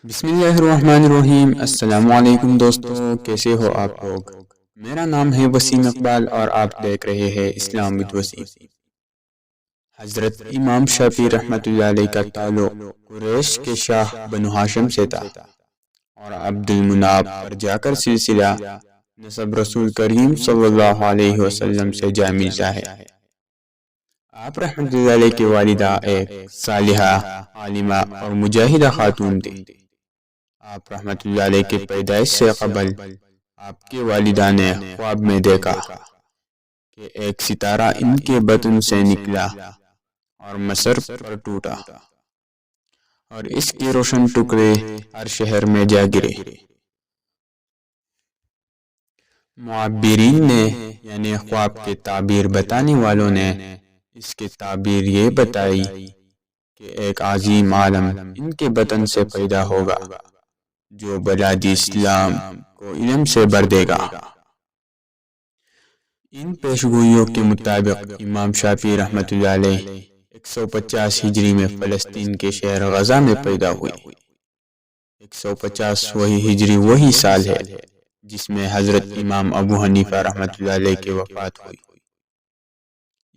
بسم اللہ الرحمن الرحیم۔ السلام علیکم دوستو، کیسے ہو آپ لوگ؟ میرا نام ہے وسیم اقبال اور آپ دیکھ رہے ہیں اسلام ود وسیم۔ حضرت امام شافعی رحمۃ اللہ علیہ کا تعلق قریش کے شاہ بنو ہاشم سے تھا اور عبد المناف پر جا کر سلسلہ نسب رسول کریم صلی اللہ علیہ وسلم سے جا ملتا ہے۔ آپ رحمۃ اللہ علیہ کی والدہ ایک صالحہ، عالمہ اور مجاہدہ خاتون تھی۔ آپ رحمۃ اللہ علیہ کی پیدائش سے قبل آپ کی والدہ نے خواب میں دیکھا کہ ایک ستارہ ان کے بطن سے نکلا اور مصر پر ٹوٹا اور اس کے روشن ٹکڑے ہر شہر میں جا گرے۔ معبرین نے یعنی خواب کے تعبیر بتانے والوں نے اس کی تعبیر یہ بتائی کہ ایک عظیم عالم ان کے بطن سے پیدا ہوگا جو بلاد اسلام کو علم سے بھر دے گا۔ ان پیشگوئیوں کے مطابق امام شافعی رحمۃ اللہ علیہ 150 ہجری میں فلسطین کے شہر غزہ میں پیدا ہوئے۔ 150 ہجری وہی سال ہے جس میں حضرت امام ابو حنیفہ رحمۃ اللہ علیہ کی وفات ہوئی۔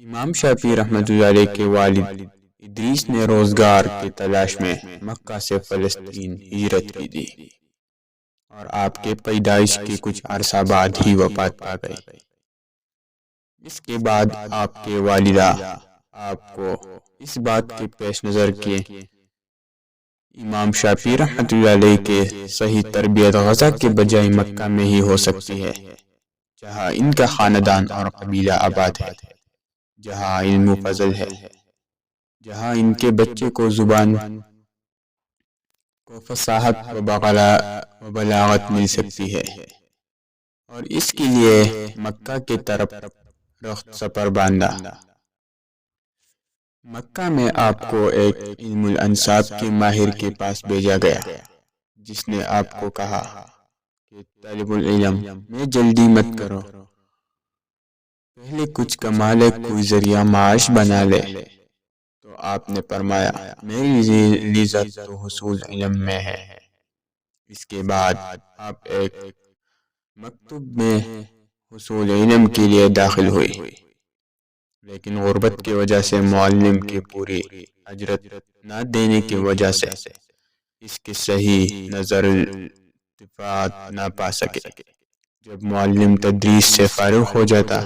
امام شافعی رحمۃ اللہ علیہ کے والد ادریس نے روزگار کی تلاش میں مکہ سے فلسطین ہجرت کی تھی اور آپ کے پیدائش کے کچھ عرصہ بعد ہی وفات پا گئے۔ اس کے بعد آپ کے والدہ آپ کو اس بات کے پیش نظر کہ امام شافعی رحمۃ اللہ علیہ کے صحیح تربیت غزہ کے بجائے مکہ میں ہی ہو سکتی ہے، جہاں ان کا خاندان اور قبیلہ آباد ہے، جہاں علم و فضل ہے، جہاں ان کے بچے کو زبان کو فصاحت و بلاغت مل سکتی ہے، اور اس کے لیے مکہ کی طرف رخت سپر باندھا۔ مکہ میں آپ کو ایک علم الانساب کے ماہر کے پاس بھیجا گیا، جس نے آپ کو کہا کہ طالب العلم میں جلدی مت کرو، پہلے کچھ کما لے، کوئی ذریعہ معاش بنا لے۔ تو آپ نے فرمایا میری لذت تو حصول علم میں ہے۔ اس کے بعد آپ ایک مکتب میں حصول علم کے لیے داخل ہوئے، لیکن غربت کی وجہ سے معلم کی پوری اجرت نہ دینے کی وجہ سے اس کی صحیح نظر التفات نہ پا سکے۔ جب معلم تدریس سے فارغ ہو جاتا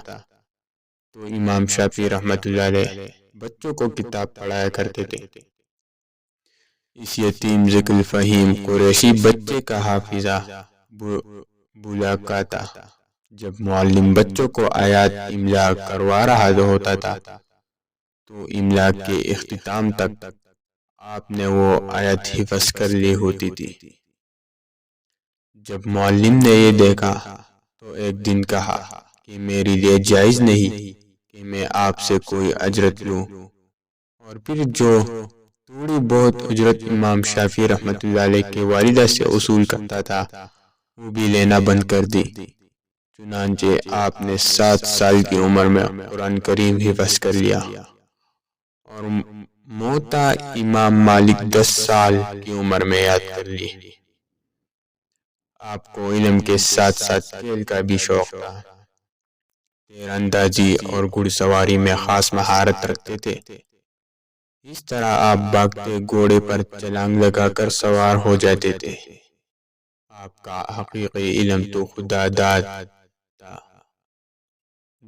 تو امام شافعی رحمۃ اللہ علیہ بچوں کو کتاب پڑھایا کرتے تھے۔ اس یتیم ذکل فہیم قریشی بچے کا حافظہ بلاکاتا۔ جب معلم بچوں کو آیات املا کروا رہا ہوتا تھا تو املا کے اختتام تک آپ نے وہ آیت حفظ کر لی ہوتی تھی۔ جب معلم نے یہ دیکھا تو ایک دن کہا کہ میرے لیے جائز نہیں کہ میں آپ سے کوئی اجرت لوں، اور پھر جو تھوڑی بہت اجرت امام شافعی رحمۃ اللہ علیہ کی والدہ سے اصول کرتا تھا وہ بھی لینا بند کر دی۔ چنانچہ آپ نے 7 سال کی عمر میں قرآن کریم حفظ کر لیا، اور موطا امام مالک 10 سال کی عمر میں یاد کر لی۔ آپ کو علم کے ساتھ ساتھ کھیل کا بھی شوق تھا۔ تیر اندازی اور گھڑ سواری میں خاص مہارت رکھتے تھے۔ اس طرح آپ بھاگتے گھوڑے پر چھلانگ لگا کر سوار ہو جاتے تھے۔ آپ کا حقیقی علم تو خدا داد تھا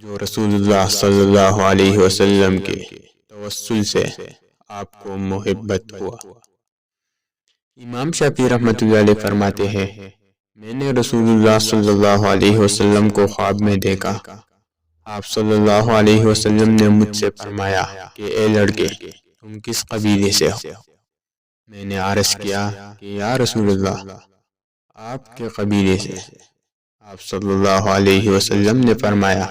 جو رسول اللہ صلی اللہ علیہ وسلم کے توسل سے آپ کو محبت ہوا۔ امام شافعی رحمۃ اللہ علیہ فرماتے ہیں میں نے رسول اللہ صلی اللہ علیہ وسلم کو خواب میں دیکھا۔ آپ صلی اللہ علیہ وسلم نے مجھ سے فرمایا کہ اے لڑکے تم کس قبیلے سے ہو؟ میں نے عرض کیا کہ یا رسول اللہ آپ کے قبیلے سے۔ آپ صلی اللہ علیہ وسلم نے فرمایا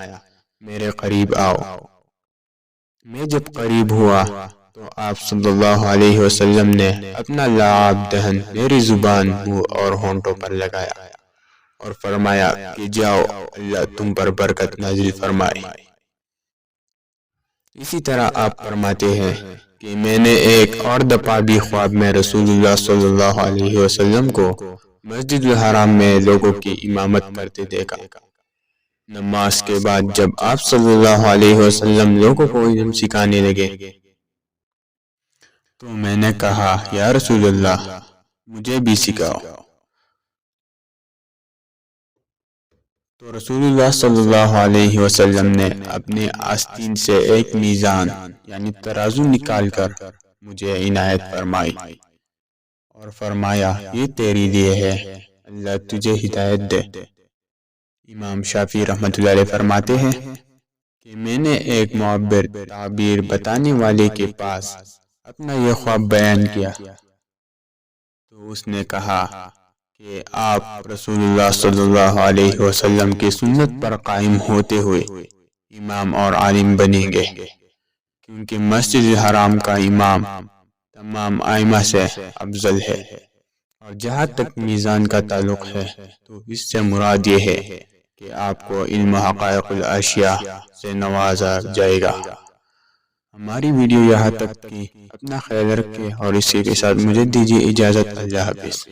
میرے قریب آؤ۔ میں جب قریب ہوا تو آپ صلی اللہ علیہ وسلم نے اپنا لعاب دہن میری زبان، منہ اور ہونٹوں پر لگایا اور فرمایا کہ جاؤ، اللہ تم پر برکت نازل فرمائے۔ اسی طرح آپ فرماتے ہیں کہ میں نے ایک اور دفعہ بھی خواب میں رسول اللہ صلی اللہ علیہ وسلم کو مسجد الحرام میں لوگوں کی امامت کرتے دیکھا۔ نماز کے بعد جب آپ صلی اللہ علیہ وسلم لوگوں کو علم سکھانے لگے تو میں نے کہا یا رسول اللہ مجھے بھی سکھاؤ۔ تو رسول اللہ صلی اللہ علیہ وسلم نے اپنے آستین سے ایک میزان یعنی ترازو نکال کر مجھے عنایت فرمائی اور فرمایا یہ تیرے لیے ہے، اللہ تجھے ہدایت دے۔ امام شافعی رحمۃ اللہ علیہ فرماتے ہیں کہ میں نے ایک معبر تعبیر بتانے والے کے پاس اپنا یہ خواب بیان کیا تو اس نے کہا کہ آپ رسول اللہ صلی اللہ علیہ وسلم کی سنت پر قائم ہوتے ہوئے امام اور عالم بنیں گے، کیونکہ مسجد الحرام کا امام تمام ائمہ سے افضل ہے۔ اور جہاں تک میزان کا تعلق ہے تو اس سے مراد یہ ہے کہ آپ کو علم حقائق الاشیاء سے نوازا جائے گا۔ ہماری ویڈیو یہاں تک کی، اپنا خیال رکھیں اور اسی کے ساتھ مجھے دیجیے اجازت۔ اللہ حافظ۔